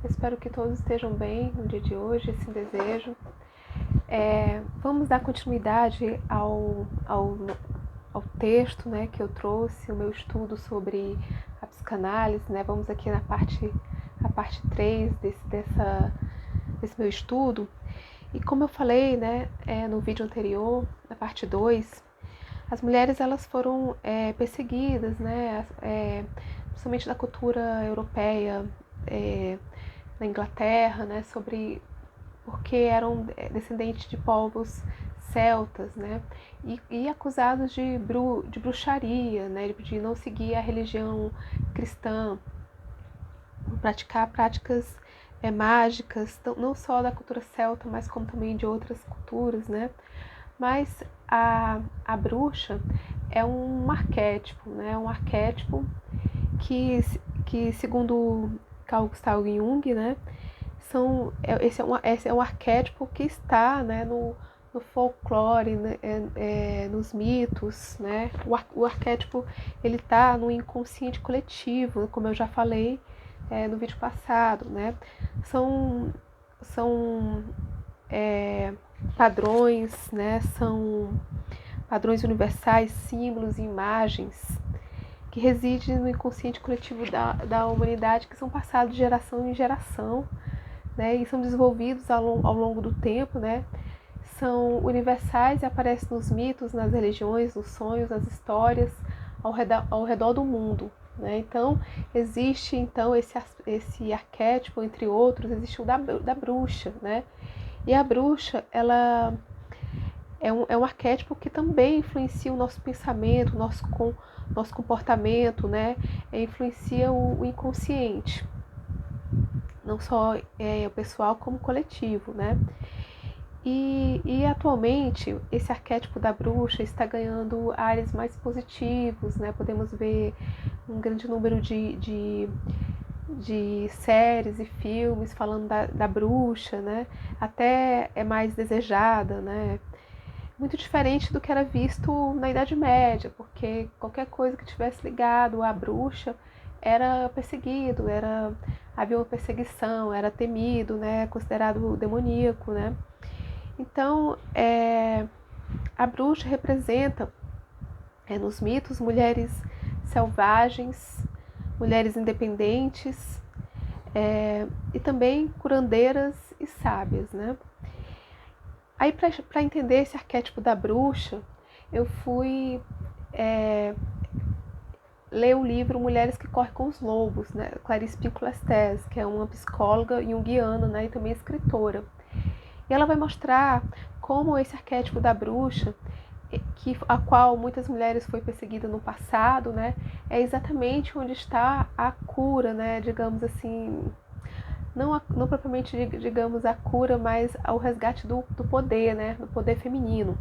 Espero que todos estejam bem no dia de hoje, assim desejo. Vamos dar continuidade ao texto, né, que eu trouxe, o meu estudo sobre a psicanálise, né? Vamos aqui na parte 3 desse meu estudo. E como eu falei, né, no vídeo anterior, na parte 2, as mulheres elas foram perseguidas, né, principalmente da cultura europeia, na Inglaterra, né, porque eram descendentes de povos celtas, né, e acusados de bruxaria, né, de não seguir a religião cristã, praticar práticas mágicas, não só da cultura celta, mas como também de outras culturas, né. Mas a bruxa é um arquétipo, né? Um arquétipo que segundo Carl Gustav Jung, né? Esse é um arquétipo que está, né, no folclore, né, nos mitos, né? O arquétipo ele está no inconsciente coletivo, como eu já falei no vídeo passado, né? São padrões, né? São padrões universais, símbolos e imagens que residem no inconsciente coletivo da humanidade, que são passados de geração em geração, né? E são desenvolvidos ao longo do tempo, né? São universais e aparecem nos mitos, nas religiões, nos sonhos, nas histórias ao redor do mundo, né? Então existe esse arquétipo, entre outros, existe o da bruxa, né? E a bruxa, ela é um arquétipo que também influencia o nosso pensamento, nosso comportamento, né? Influencia o inconsciente, não só o pessoal como o coletivo, né? E atualmente esse arquétipo da bruxa está ganhando áreas mais positivos, né? Podemos ver um grande número de séries e filmes falando da bruxa, né? Até é mais desejada, né? Muito diferente do que era visto na Idade Média, porque qualquer coisa que tivesse ligado à bruxa era perseguido, havia uma perseguição, era temido, né? Considerado demoníaco, né? Então, a bruxa representa nos mitos mulheres selvagens, mulheres independentes e também curandeiras e sábias, né? Aí, para entender esse arquétipo da bruxa, eu fui ler o livro Mulheres que Correm com os Lobos, né? Clarice Pinkola-Estés, que é uma psicóloga junguiana, né? E também escritora. E ela vai mostrar como esse arquétipo da bruxa, a qual muitas mulheres foi perseguida no passado, né? É exatamente onde está a cura, né? Digamos assim, não propriamente, digamos, a cura, mas o resgate do poder, né? Do poder feminino.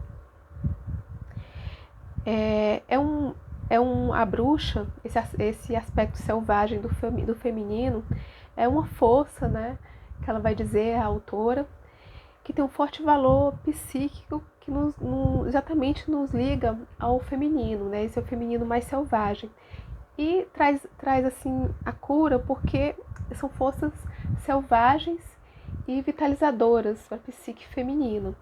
A bruxa, esse aspecto selvagem do feminino, é uma força, né? Que ela vai dizer, a autora, que tem um forte valor psíquico que exatamente nos liga ao feminino, né? Esse é o feminino mais selvagem. E traz assim a cura porque são forças selvagens e vitalizadoras para a psique feminina.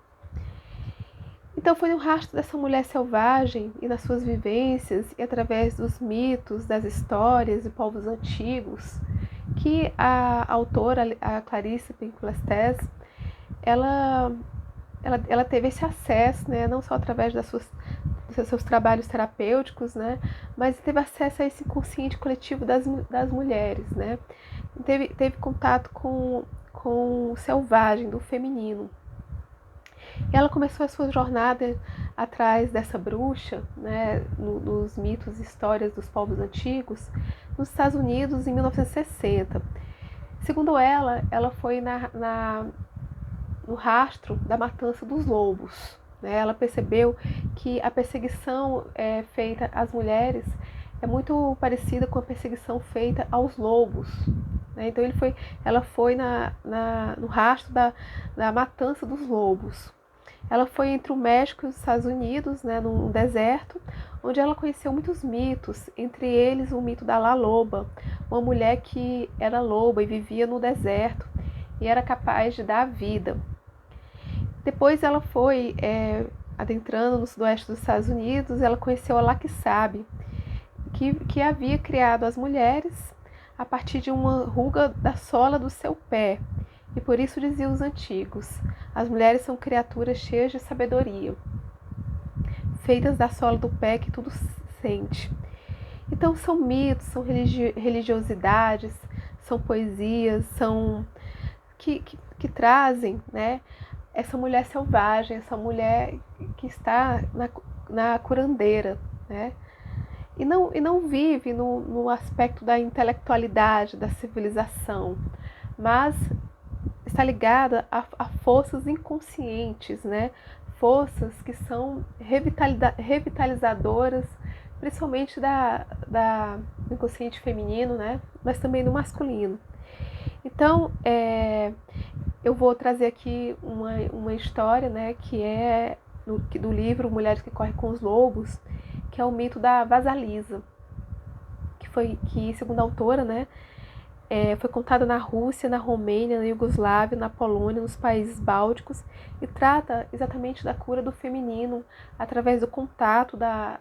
Então foi no rastro dessa mulher selvagem e nas suas vivências e através dos mitos, das histórias de povos antigos que a autora, a Clarice Pinkola-Estés, ela teve esse acesso, né, não só através dos seus trabalhos terapêuticos, né, mas teve acesso a esse inconsciente coletivo das mulheres, né, teve contato com o selvagem, do feminino. E ela começou a sua jornada atrás dessa bruxa, né, nos mitos e histórias dos povos antigos, nos Estados Unidos em 1960. Segundo ela foi no rastro da matança dos lobos. Né? Ela percebeu que a perseguição feita às mulheres é muito parecida com a perseguição feita aos lobos. Né? Então ela foi no rastro da matança dos lobos. Ela foi entre o México e os Estados Unidos, né, num deserto, onde ela conheceu muitos mitos, entre eles o mito da La Loba, uma mulher que era loba e vivia no deserto e era capaz de dar a vida. Depois ela foi adentrando no sudoeste dos Estados Unidos, ela conheceu a Laquissabe, que havia criado as mulheres a partir de uma ruga da sola do seu pé. E por isso diziam os antigos: as mulheres são criaturas cheias de sabedoria, feitas da sola do pé que tudo sente. Então são mitos, são religiosidades, são poesias, são que trazem, né, essa mulher selvagem, essa mulher que está na curandeira, né? E não vive no aspecto da intelectualidade, da civilização, mas está ligada a forças inconscientes, né? Forças que são revitalizadoras, principalmente do inconsciente feminino, né? Mas também do masculino. Então, eu vou trazer aqui uma história, né, que é do livro Mulheres que Correm com os Lobos, que é o mito da Vasalisa, que segundo a autora, né, foi contada na Rússia, na Romênia, na Iugoslávia, na Polônia, nos países bálticos, e trata exatamente da cura do feminino através do contato da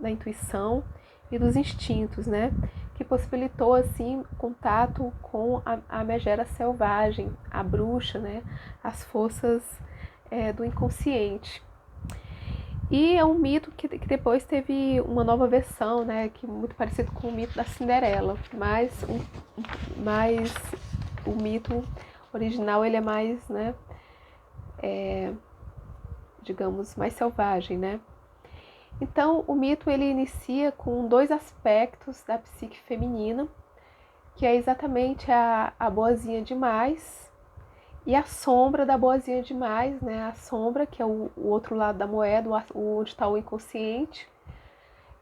intuição e dos instintos, né? Que possibilitou assim contato com a megera selvagem, a bruxa, né? As forças do inconsciente. E é um mito que depois teve uma nova versão, né? Que é muito parecido com o mito da Cinderela, mas o mito original ele é mais, né? Digamos, mais selvagem, né? Então, o mito ele inicia com dois aspectos da psique feminina, que é exatamente a boazinha demais e a sombra da boazinha demais, né? A sombra, que é o outro lado da moeda, onde está o inconsciente,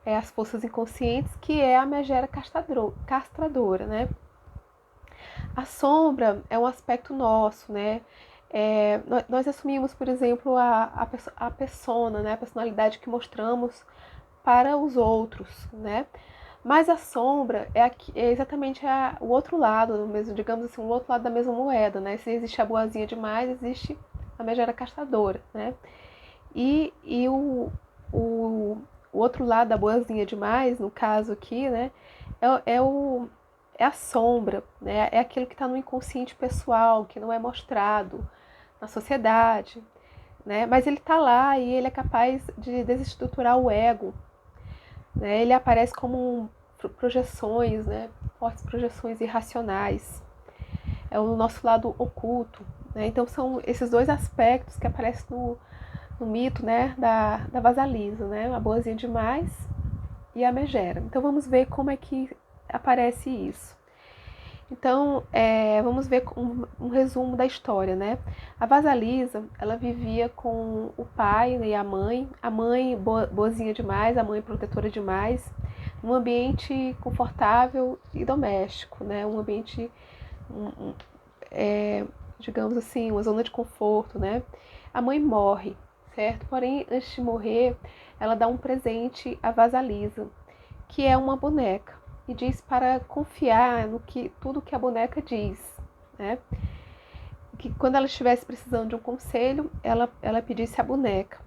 as forças inconscientes, que é a megera castradora, né? A sombra é um aspecto nosso, né? Nós assumimos, por exemplo, a persona, né? A personalidade que mostramos para os outros, né? Mas a sombra é exatamente o outro lado, mesmo, digamos assim, o outro lado da mesma moeda, né? Se existe a boazinha demais, existe a megera castradora, né? E o outro lado da boazinha demais, no caso aqui, né? É a sombra, né? É aquilo que está no inconsciente pessoal, que não é mostrado na sociedade, né? Mas ele está lá e ele é capaz de desestruturar o ego, né? Ele aparece como projeções, né? Fortes projeções irracionais. É o nosso lado oculto, né? Então são esses dois aspectos que aparecem no mito, né? Da Vasalisa, né? A boazinha demais e a megera. Então vamos ver como é que aparece isso. Então, vamos ver um resumo da história, né? A Vasalisa, ela vivia com o pai, né, e a mãe boazinha demais, a mãe protetora demais, num ambiente confortável e doméstico, né? Um ambiente, digamos assim, uma zona de conforto, né? A mãe morre, certo? Porém, antes de morrer, ela dá um presente à Vasalisa, que é uma boneca, e diz para confiar no que tudo que a boneca diz, né? Que quando ela estivesse precisando de um conselho, ela pedisse a boneca.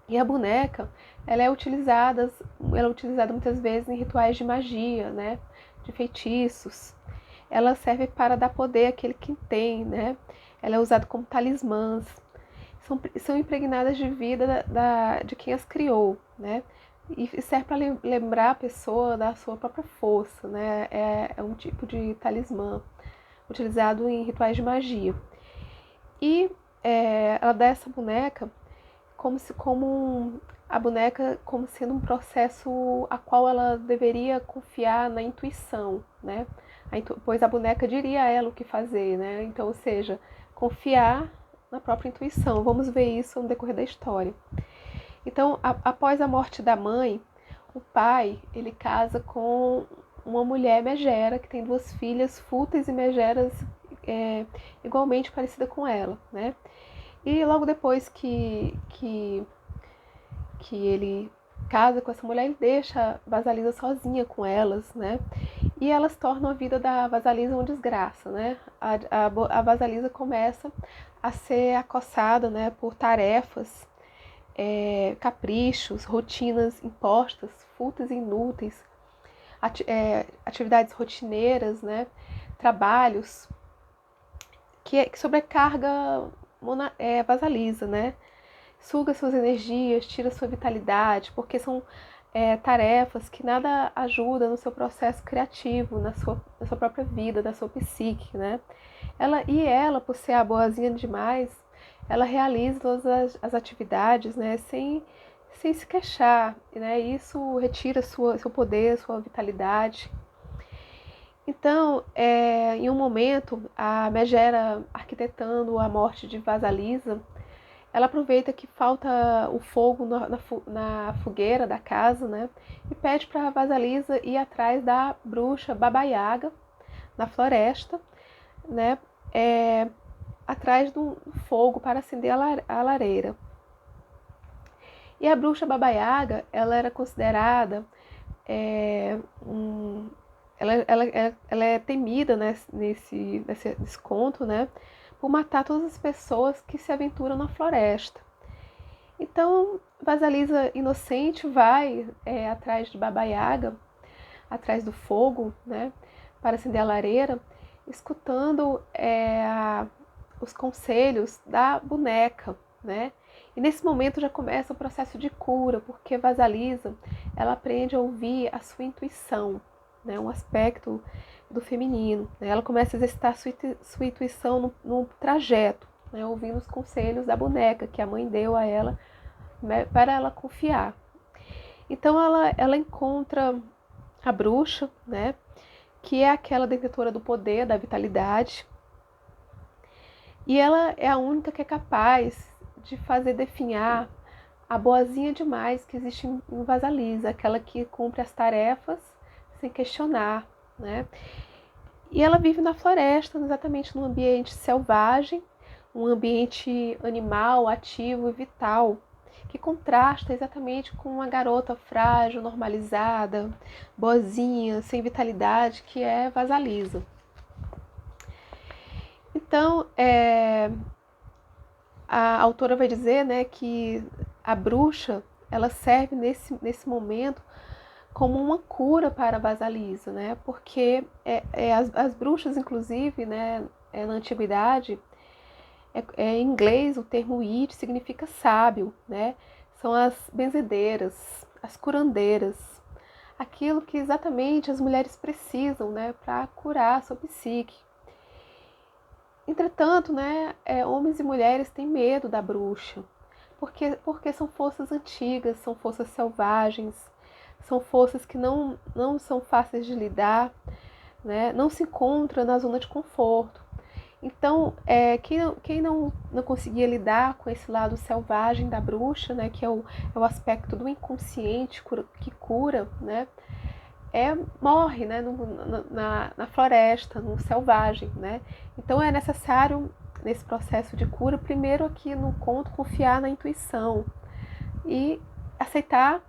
E a boneca, ela é utilizada muitas vezes em rituais de magia, né? De feitiços. Ela serve para dar poder àquele que tem, né? Ela é usada como talismãs. São impregnadas de vida de quem as criou, né? E serve para lembrar a pessoa da sua própria força, né? É um tipo de talismã utilizado em rituais de magia. E ela dá essa boneca a boneca como sendo um processo a qual ela deveria confiar na intuição, né? Pois a boneca diria a ela o que fazer, né? Então, ou seja, confiar na própria intuição. Vamos ver isso no decorrer da história. Então, após a morte da mãe, o pai, ele casa com uma mulher megera, que tem duas filhas fúteis e megeras igualmente parecida com ela, né? E logo depois que ele casa com essa mulher, ele deixa Vasalisa sozinha com elas, né? E elas tornam a vida da Vasalisa uma desgraça, né? A Vasalisa começa a ser acossada, né, por tarefas, caprichos, rotinas impostas, fúteis e inúteis, atividades rotineiras, né? Trabalhos que sobrecarga Vasalisa, né? Suga suas energias, tira sua vitalidade, porque são tarefas que nada ajudam no seu processo criativo, na sua própria vida, da sua psique, né? Ela, por ser a boazinha demais, ela realiza todas as atividades, né, sem se queixar, né? Isso retira seu poder, sua vitalidade. Então, em um momento, a Megera, arquitetando a morte de Vasalisa, ela aproveita que falta o fogo na fogueira da casa, né? E pede para Vasalisa ir atrás da bruxa Baba Yaga na floresta, né? Atrás do fogo para acender a lareira. E a bruxa Baba Yaga, ela era considerada ela é temida, né, nesse conto, né, por matar todas as pessoas que se aventuram na floresta. Então, Vasalisa, inocente, vai atrás de Baba Yaga, atrás do fogo, né, para acender a lareira, escutando os conselhos da boneca, né? E nesse momento já começa o processo de cura, porque Vasalisa, ela aprende a ouvir a sua intuição, né? Um aspecto do feminino, né? Ela começa a exercitar sua intuição no trajeto, né? Ouvindo os conselhos da boneca que a mãe deu a ela, né? Para ela confiar. Então ela encontra a bruxa, né? Que é aquela detentora do poder, da vitalidade, e ela é a única que é capaz de fazer definhar a boazinha demais que existe em Vasalisa, aquela que cumpre as tarefas sem questionar, né? E ela vive na floresta, exatamente num ambiente selvagem, um ambiente animal, ativo e vital, que contrasta exatamente com uma garota frágil, normalizada, boazinha, sem vitalidade, que é Vasalisa. Então, a autora vai dizer, né, que a bruxa, ela serve nesse momento como uma cura para Vasalisa, né, porque as bruxas, inclusive, né, na antiguidade, em inglês o termo it significa sábio, né, são as benzedeiras, as curandeiras, aquilo que exatamente as mulheres precisam, né, para curar a sua psique. Entretanto, né, homens e mulheres têm medo da bruxa, porque são forças antigas, são forças selvagens, são forças que não são fáceis de lidar, né, não se encontra na zona de conforto. Então, quem não conseguia lidar com esse lado selvagem da bruxa, né, que é o aspecto do inconsciente que cura, né, morre, né, na floresta, no selvagem, né? Então é necessário, nesse processo de cura, primeiro aqui no conto, confiar na intuição e aceitar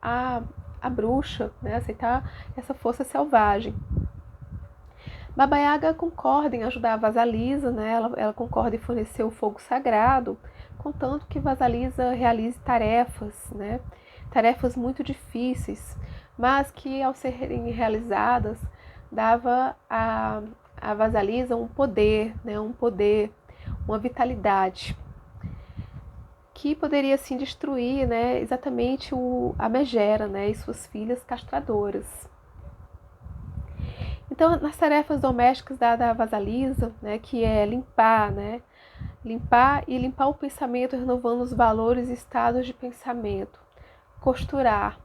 a bruxa, né? Aceitar essa força selvagem. Baba Yaga concorda em ajudar a Vasalisa, né? Ela concorda em fornecer o fogo sagrado, contanto que Vasalisa realize tarefas, né? Tarefas muito difíceis, mas que ao serem realizadas dava a Vasalisa um poder, né? Uma vitalidade que poderia assim destruir, né? Exatamente a Megera, né? E suas filhas castradoras. Então, nas tarefas domésticas da Vasalisa, né, que é limpar, né, limpar o pensamento, renovando os valores e estados de pensamento, costurar,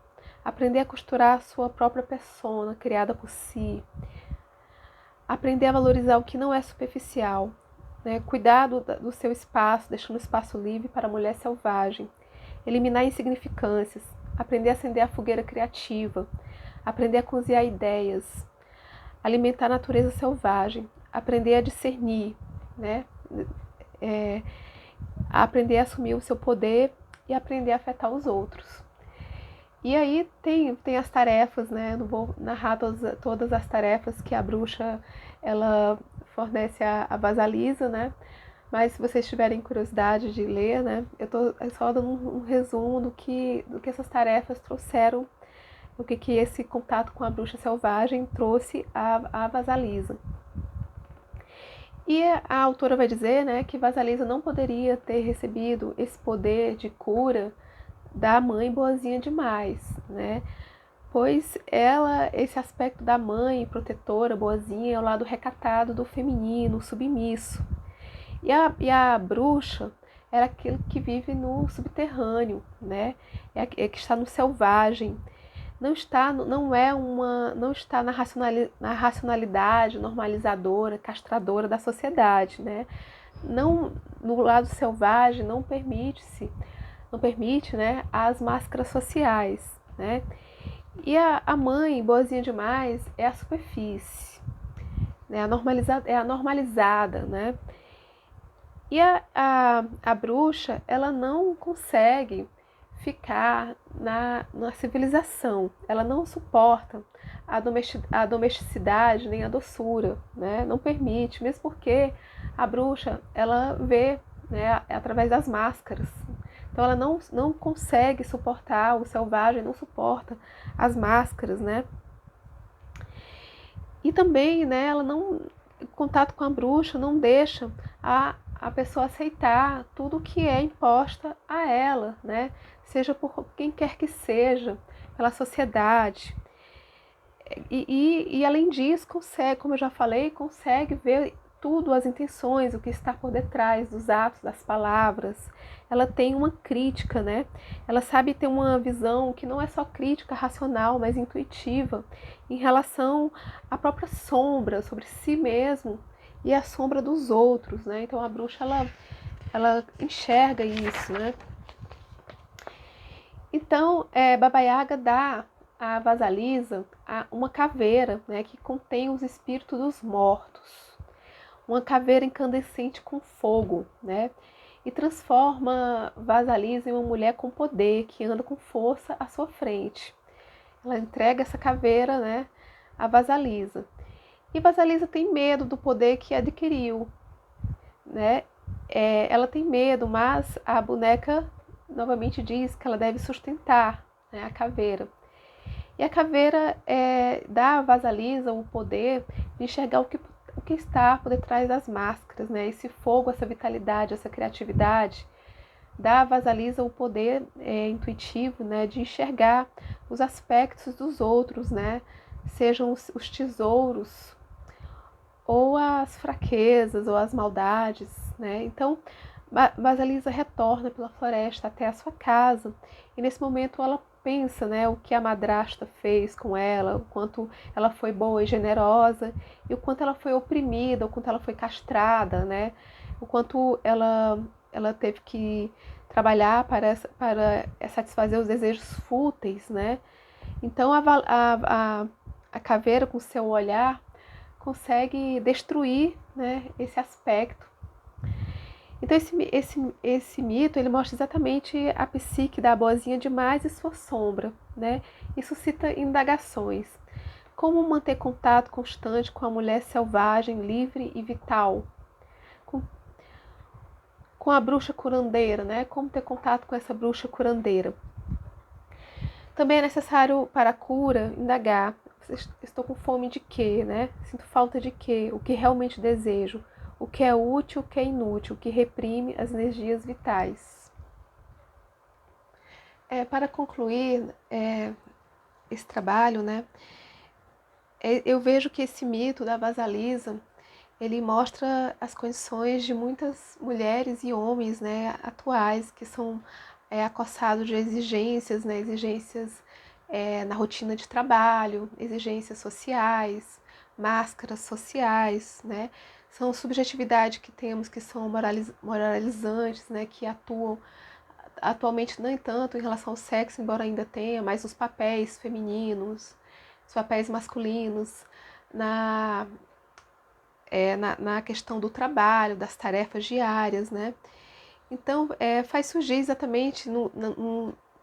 aprender a costurar a sua própria persona, criada por si, aprender a valorizar o que não é superficial, né, cuidar do seu espaço, deixando espaço livre para a mulher selvagem, eliminar insignificâncias, aprender a acender a fogueira criativa, aprender a cozinhar ideias, alimentar a natureza selvagem, aprender a discernir, né? a aprender a assumir o seu poder e aprender a afetar os outros. E aí tem as tarefas, né? Não vou narrar todas as tarefas que a bruxa ela fornece a Vasalisa, né? Mas se vocês tiverem curiosidade de ler, né? Eu tô só dando um resumo do que essas tarefas trouxeram, o que esse contato com a bruxa selvagem trouxe a Vasalisa. E a autora vai dizer, né, que Vasalisa não poderia ter recebido esse poder de cura da mãe boazinha demais, né? Pois esse aspecto da mãe protetora, boazinha, é o lado recatado do feminino, submisso. E a bruxa era aquele que vive no subterrâneo, né? É que está no selvagem. Não está na racionalidade normalizadora, castradora da sociedade, né? Não, no lado selvagem não permite, né, as máscaras sociais, né? E a mãe, boazinha demais, é a superfície, né? É a normalizada, né? E a bruxa, ela não consegue ficar na civilização, ela não suporta a domesticidade nem a doçura, né? Não permite, mesmo porque a bruxa, ela vê, né, através das máscaras. Então ela não consegue suportar, o selvagem não suporta as máscaras, né? E também, né, ela não, o contato com a bruxa não deixa a pessoa aceitar tudo que é imposta a ela, né? Seja por quem quer que seja, pela sociedade. E além disso, consegue, como eu já falei, consegue ver tudo, as intenções, o que está por detrás dos atos, das palavras. Ela tem uma crítica, né? Ela sabe ter uma visão que não é só crítica racional, mas intuitiva, em relação à própria sombra, sobre si mesmo e a sombra dos outros, né? Então a bruxa, ela enxerga isso, né? Então, Baba Yaga dá a Vasalisa uma caveira, né, que contém os espíritos dos mortos. Uma caveira incandescente com fogo, né? E transforma Vasalisa em uma mulher com poder, que anda com força à sua frente. Ela entrega essa caveira, né, a Vasalisa. E Vasalisa tem medo do poder que adquiriu, né? Ela tem medo, mas a boneca novamente diz que ela deve sustentar, né, a caveira. E a caveira dá a Vasalisa o poder de enxergar o que está por detrás das máscaras, né? Esse fogo, essa vitalidade, essa criatividade, dá a Vasalisa o poder intuitivo, né, de enxergar os aspectos dos outros, né? Sejam os tesouros, ou as fraquezas, ou as maldades, né? Então, Vasalisa retorna pela floresta até a sua casa, e nesse momento ela pensa, né, o que a madrasta fez com ela, o quanto ela foi boa e generosa, e o quanto ela foi oprimida, o quanto ela foi castrada, né? O quanto ela teve que trabalhar para satisfazer os desejos fúteis, né? Então a caveira, com seu olhar, consegue destruir, né, esse aspecto. Então esse mito, ele mostra exatamente a psique da boazinha demais e sua sombra, né? E suscita indagações. Como manter contato constante com a mulher selvagem, livre e vital? Com a bruxa curandeira, né? Como ter contato com essa bruxa curandeira? Também é necessário, para a cura, indagar. Estou com fome de quê, né? Sinto falta de quê? O que realmente desejo? O que é útil, o que é inútil? O que reprime as energias vitais? Para concluir esse trabalho, né? Eu vejo que esse mito da Vasalisa, ele mostra as condições de muitas mulheres e homens, né, atuais, que são acossados de exigências, né, exigências na rotina de trabalho, exigências sociais, máscaras sociais, né, são subjetividades que temos que são moralizantes, né, que atuam atualmente nem tanto em relação ao sexo, embora ainda tenha, mas os papéis femininos, os papéis masculinos, na questão do trabalho, das tarefas diárias, né? Então, faz surgir exatamente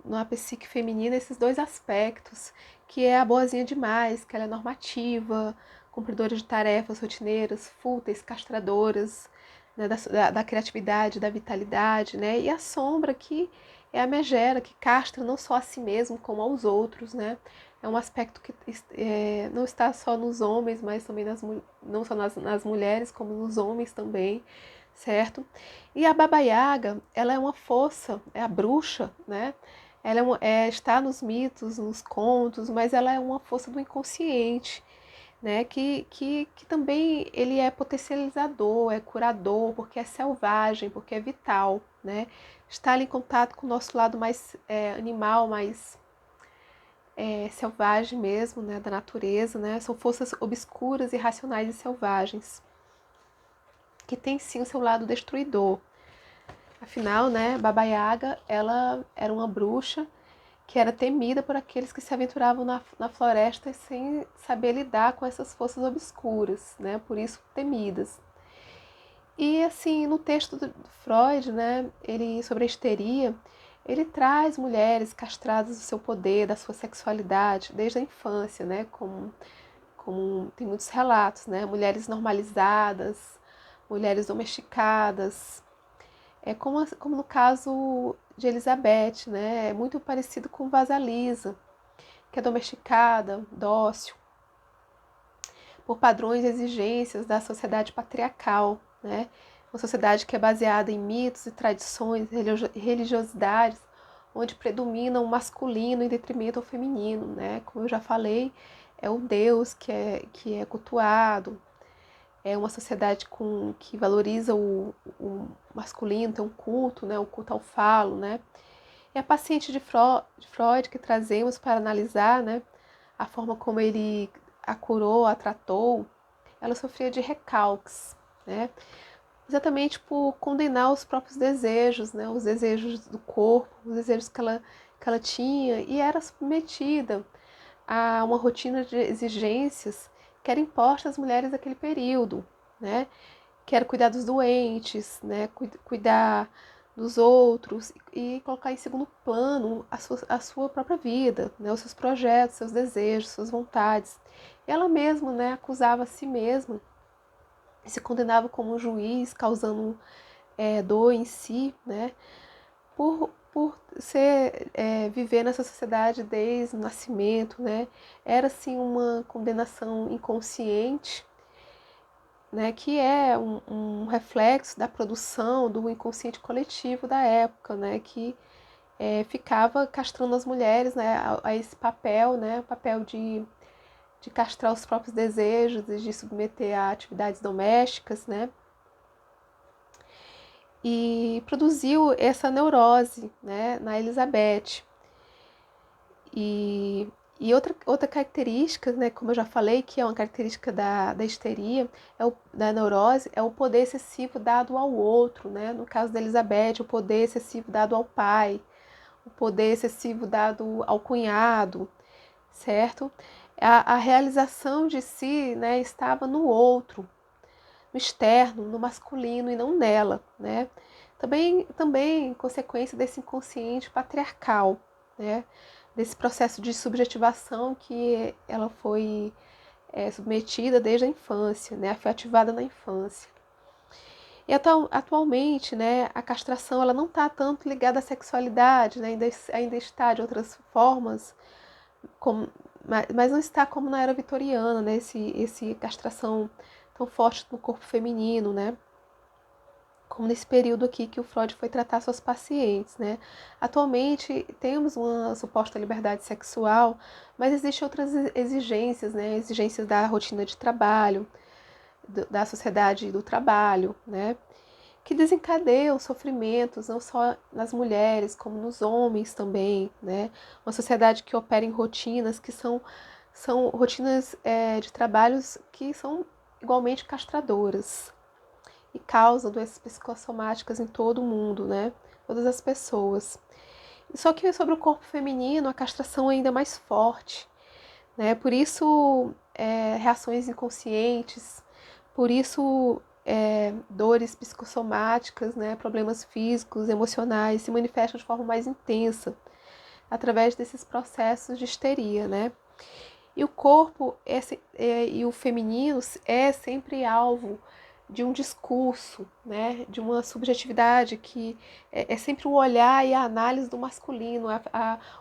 na psique feminina esses dois aspectos, que é a boazinha demais, que ela é normativa, cumpridora de tarefas rotineiras, fúteis, castradoras, né, da criatividade, da vitalidade, né? E a sombra, que é a megera, que castra não só a si mesmo, como aos outros, né? É um aspecto que não está só nos homens, mas também não só nas mulheres, como nos homens também, certo? E a Baba Yaga, ela é uma força, é a bruxa, né? Ela está nos mitos, nos contos, mas ela é uma força do inconsciente, né? Que também ele é potencializador, é curador, porque é selvagem, porque é vital, né? Está ali em contato com o nosso lado mais animal, mais selvagem mesmo, né? Da natureza, né? São forças obscuras, irracionais e selvagens, que tem sim o seu lado destruidor. Afinal, né, Baba Yaga, ela era uma bruxa que era temida por aqueles que se aventuravam na floresta sem saber lidar com essas forças obscuras, né, por isso temidas. E assim, no texto do Freud, né, ele sobre a histeria, ele traz mulheres castradas do seu poder, da sua sexualidade, desde a infância, né, como tem muitos relatos, né, mulheres normalizadas, mulheres domesticadas, como no caso de Elizabeth, né? É muito parecido com Vasalisa, que é domesticada, dócil, por padrões e exigências da sociedade patriarcal, né? Uma sociedade que é baseada em mitos e tradições, religiosidades, onde predomina o masculino em detrimento ao feminino, né? Como eu já falei, é o Deus que é cultuado, é uma sociedade que valoriza o masculino, tem um culto, né, o culto ao falo, né? E a paciente de Freud que trazemos para analisar, né, a forma como ele a curou, a tratou, ela sofria de recalques, né? Exatamente por condenar os próprios desejos, né, os desejos do corpo, os desejos que ela tinha, e era submetida a uma rotina de exigências que era imposta às mulheres daquele período, né? Que era cuidar dos doentes, né? Cuidar dos outros e colocar em segundo plano a sua própria vida, né? Os seus projetos, seus desejos, suas vontades. E ela mesma, né, acusava a si mesma e se condenava como um juiz, causando dor em si, né? Por viver nessa sociedade desde o nascimento, né? Era assim uma condenação inconsciente, né? Que é um reflexo da produção do inconsciente coletivo da época, né? Que ficava castrando as mulheres, né? A esse papel, né? O papel de castrar os próprios desejos e de submeter a atividades domésticas, né? E produziu essa neurose, né, na Elizabeth. E, outra característica, né, como eu já falei, que é uma característica da histeria, da neurose, é o poder excessivo dado ao outro, né? No caso da Elizabeth, o poder excessivo dado ao pai, o poder excessivo dado ao cunhado, certo? A realização de si, né, estava no outro, no externo, no masculino e não nela, né? Também consequência desse inconsciente patriarcal, né? Desse processo de subjetivação que ela foi submetida desde a infância, né? Foi ativada na infância. E atualmente, né, a castração ela não está tanto ligada à sexualidade, né? Ainda está de outras formas, mas não está como na era vitoriana, né? Esse castração tão forte no corpo feminino, né? Como nesse período aqui que o Freud foi tratar suas pacientes, né? Atualmente temos uma suposta liberdade sexual, mas existem outras exigências, né? Exigências da rotina de trabalho, da sociedade do trabalho, né? Que desencadeiam sofrimentos não só nas mulheres, como nos homens também, né? Uma sociedade que opera em rotinas que são rotinas de trabalhos que são igualmente castradoras e causam doenças psicossomáticas em todo o mundo, né? Todas as pessoas. Só que sobre o corpo feminino, a castração é ainda mais forte, né? Por isso, reações inconscientes, por isso dores psicossomáticas, né, problemas físicos, emocionais, se manifestam de forma mais intensa através desses processos de histeria, né? E o corpo e o feminino é sempre alvo de um discurso, né, de uma subjetividade que é sempre o olhar e a análise do masculino.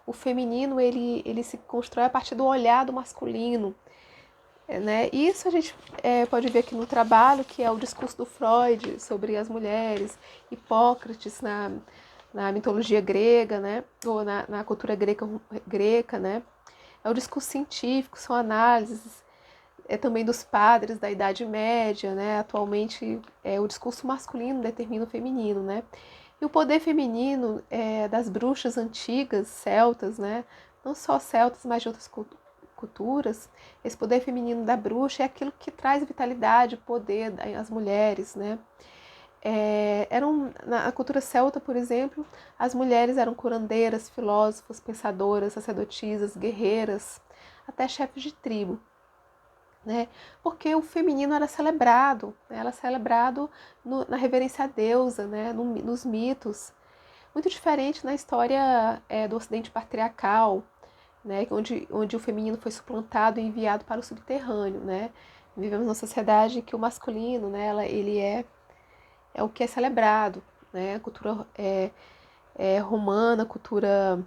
O feminino ele se constrói a partir do olhar do masculino, né? E isso a gente pode ver aqui no trabalho, que é o discurso do Freud sobre as mulheres, Hipócrates na mitologia grega, né? Ou na cultura greca, né? É o discurso científico, são análises também dos padres da Idade Média, né? Atualmente o discurso masculino determina o feminino, né? E o poder feminino das bruxas antigas, celtas, né? Não só celtas, mas de outras culturas, esse poder feminino da bruxa é aquilo que traz vitalidade, poder às mulheres, né? Na cultura celta, por exemplo, as mulheres eram curandeiras, filósofas, pensadoras, sacerdotisas, guerreiras, até chefes de tribo, né? Porque o feminino era celebrado, né? Era celebrado na reverência à deusa, né? Nos mitos, muito diferente na história do Ocidente patriarcal, né? Onde o feminino foi suplantado e enviado para o subterrâneo, né? Vivemos numa sociedade que o masculino, né? Ele é o que é celebrado, né? A cultura romana, a cultura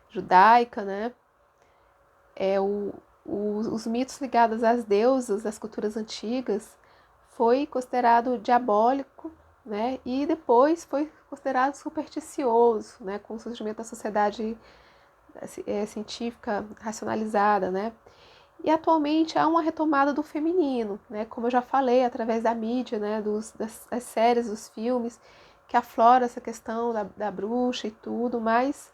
judaica, né? Os mitos ligados às deusas das culturas antigas foi considerado diabólico, né? E depois foi considerado supersticioso, né? Com o surgimento da sociedade científica racionalizada, né? E atualmente há uma retomada do feminino, né? Como eu já falei, através da mídia, né? Das séries, dos filmes, que aflora essa questão da bruxa e tudo, mas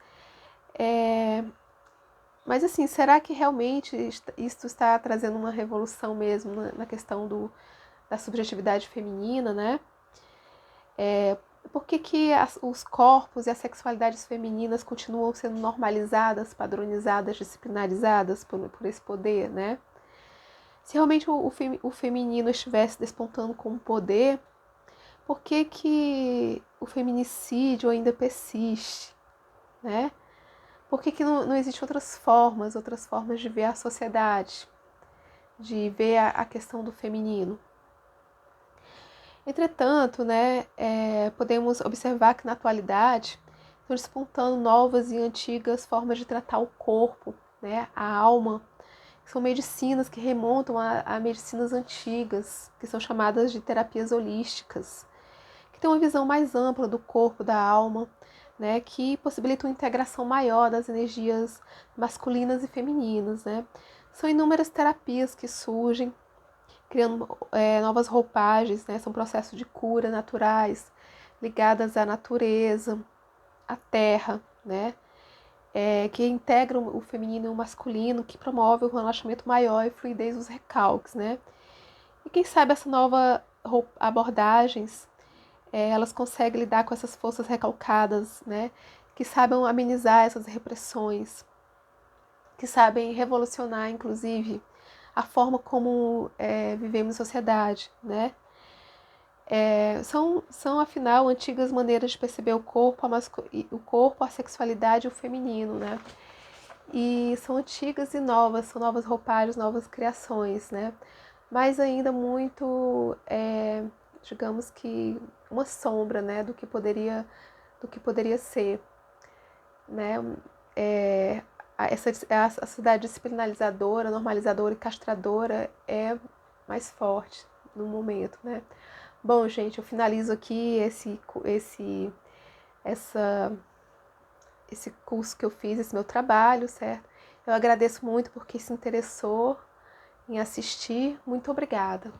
assim, será que realmente isso está trazendo uma revolução mesmo na questão da subjetividade feminina, né? Por que os corpos e as sexualidades femininas continuam sendo normalizadas, padronizadas, disciplinarizadas por esse poder, né? Se realmente o feminino estivesse despontando com poder, por que o feminicídio ainda persiste, né? Por que não existem outras formas de ver a sociedade, de ver a questão do feminino? Entretanto, né, podemos observar que na atualidade estão despontando novas e antigas formas de tratar o corpo, né, a alma, que são medicinas que remontam a medicinas antigas, que são chamadas de terapias holísticas, que têm uma visão mais ampla do corpo, da alma, né, que possibilitam uma integração maior das energias masculinas e femininas, né. São inúmeras terapias que surgem, criando novas roupagens, né? São processos de cura naturais, ligadas à natureza, à terra, né? Que integram o feminino e o masculino, que promove o relaxamento maior e fluidez dos recalques, né? E quem sabe essa nova abordagens, elas conseguem lidar com essas forças recalcadas, né? Que sabem amenizar essas repressões, que sabem revolucionar, inclusive, a forma como vivemos em sociedade, né? São, afinal, antigas maneiras de perceber o corpo, a sexualidade e o feminino, né? E são antigas e novas, são novas roupagens, novas criações, né? Mas ainda muito, digamos que, uma sombra, né? Do que poderia ser, né? A sociedade disciplinalizadora, normalizadora e castradora é mais forte no momento, né? Bom, gente, eu finalizo aqui esse curso que eu fiz, esse meu trabalho, certo? Eu agradeço muito por quem se interessou em assistir. Muito obrigada.